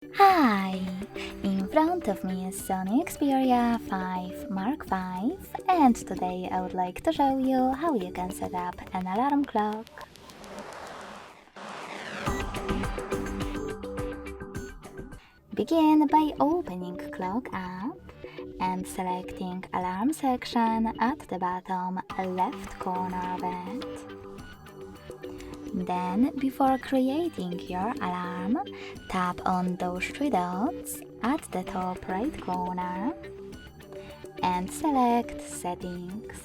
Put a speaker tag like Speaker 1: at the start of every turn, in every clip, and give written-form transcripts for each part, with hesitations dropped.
Speaker 1: Hi! In front of me is Sony Xperia 5 Mark V, and today I would like to show you how you can set up an alarm clock. Begin by opening Clock app and selecting Alarm section at the bottom left corner of it. Then, before creating your alarm, tap on those three dots at the top right corner and select Settings.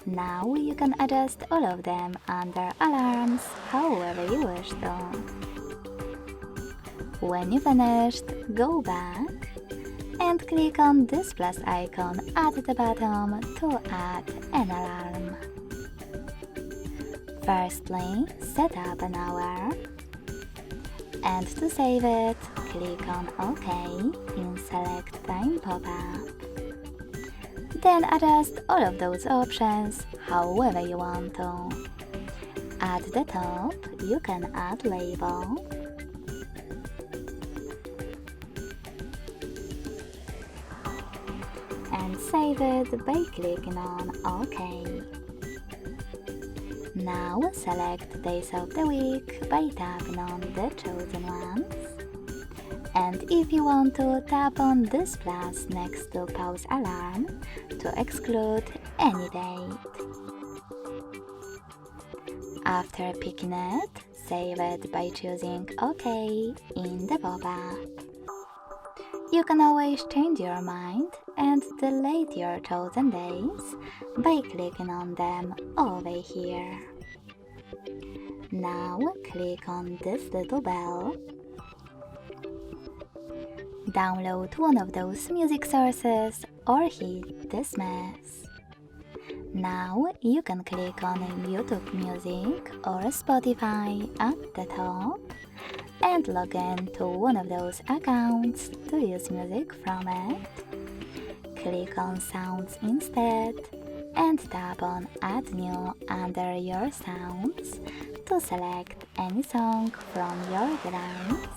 Speaker 1: Now you can adjust all of them under Alarms however you wish to. When you finished, go back and click on this plus icon at the bottom to add an alarm. Firstly, set up an hour, and to save it, click on OK in Select Time pop-up. Then adjust all of those options however you want to. At the top, you can add label, and save it by clicking on OK. Now select days of the week by tapping on the chosen ones. And if you want to, tap on this plus next to pause alarm to exclude any date. After picking it, save it by choosing OK in the pop-up. You can always change your mind and delete your chosen days by clicking on them over here. Now click on this little bell. Download one of those music sources or hit dismiss. Now you can click on YouTube Music or Spotify at the top and log in to one of those accounts to use music from it. Click on Sounds instead and tap on Add New under your sounds to select any song from your device.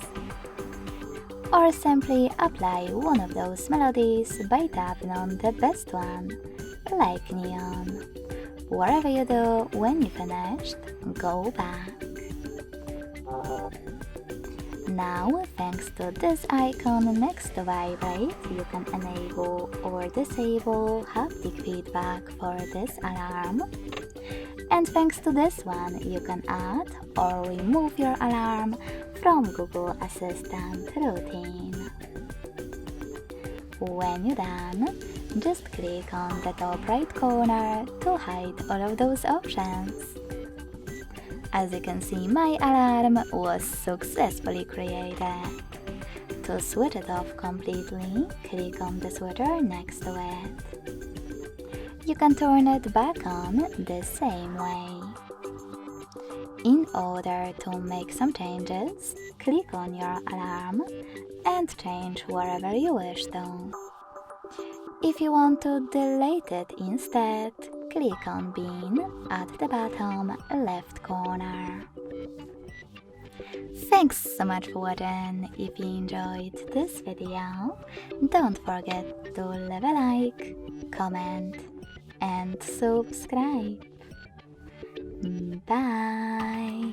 Speaker 1: Or simply apply one of those melodies by tapping on the best one, like Neon. Whatever you do when you finished, go back. Now, thanks to this icon next to Vibrate, you can enable or disable haptic feedback for this alarm. And thanks to this one, you can add or remove your alarm from Google Assistant routine. When you're done, just click on the top right corner to hide all of those options. As you can see, my alarm was successfully created. To switch it off completely, click on the switcher next to it. You can turn it back on the same way. In order to make some changes, click on your alarm and change wherever you wish to. If you want to delete it instead, click on Bin at the bottom left corner. Thanks so much for watching. If you enjoyed this video, don't forget to leave a like, comment and subscribe. Bye!